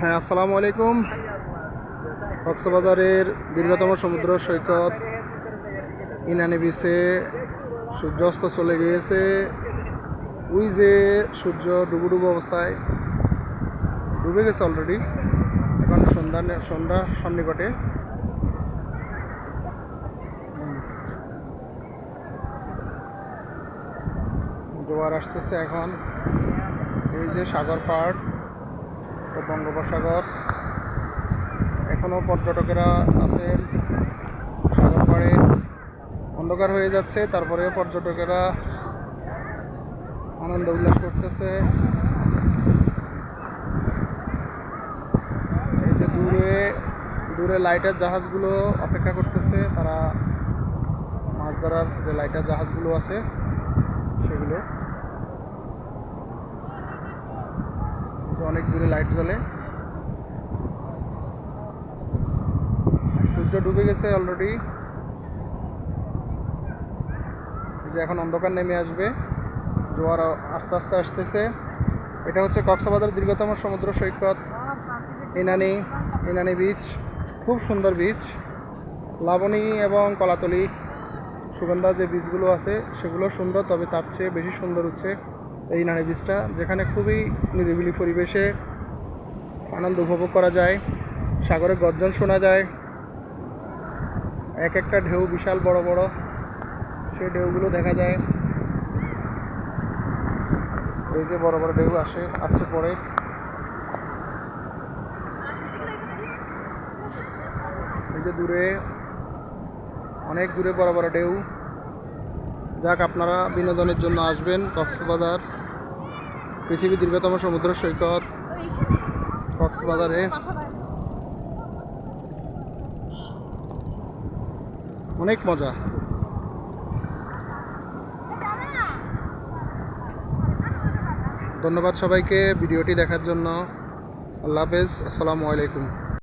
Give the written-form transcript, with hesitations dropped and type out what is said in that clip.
হ্যাঁ, আসসালামু আলাইকুম। কক্সবাজারের দীর্ঘতম সমুদ্র সৈকত ইনানি বিচে সূর্যাস্ত চলে গিয়েছে। ওই যে সূর্য ডুবু ডুবু অবস্থায় ডুবে গেছে অলরেডি। এখন সন্ধ্যা সন্নিকটে। জোয়ার আসতেছে এখন। এই যে সাগর পাড় ও বঙ্গোপসাগর, এখনও পর্যটকেরা আছেন সাগর পাড়ে। অন্ধকার হয়ে যাচ্ছে, তারপরেও পর্যটকেরা আনন্দ উল্লাস করতেছে। এই যে দূরে দূরে লাইটার জাহাজগুলো অপেক্ষা করতেছে, তারা মাছ ধরার যে লাইটার জাহাজগুলো আছে সেগুলো। অনেক দূরে লাইট জ্বলে। সূর্য ডুবে গেছে অলরেডি। যে এখন অন্ধকার নেমে আসবে, জোয়ার আস্তে আস্তে আসতেছে। এটা হচ্ছে কক্সবাজার দীর্ঘতম সমুদ্র সৈকত ইনানি বিচ। খুব সুন্দর বিচ। লাবণী এবং কলাতলি সুগন্ধা যে বিচগুলো আছে সেগুলো সুন্দর, তবে তার চেয়ে বেশি সুন্দর হচ্ছে এই ইনানি বিচটা, যেখানে খুবই নিরিবিলি পরিবেশে আনন্দ উপভোগ করা যায়। সাগরের গর্জন শোনা যায়। এক একটা ঢেউ বিশাল বড় বড়, সেই ঢেউগুলো দেখা যায়। এই যে বড় বড় ঢেউ আসছে পরে। এই যে দূরে, অনেক দূরে বড় বড় ঢেউ। যাক, আপনারা বিনোদনের জন্য আসবেন কক্সবাজার, পৃথিবীর দীর্ঘতম সমুদ্র সৈকত কক্সবাজারে। অনেক মজা। ধন্যবাদ সবাইকে ভিডিওটি দেখার জন্য। আল্লাহ হাফেজ, আসসালামু আলাইকুম।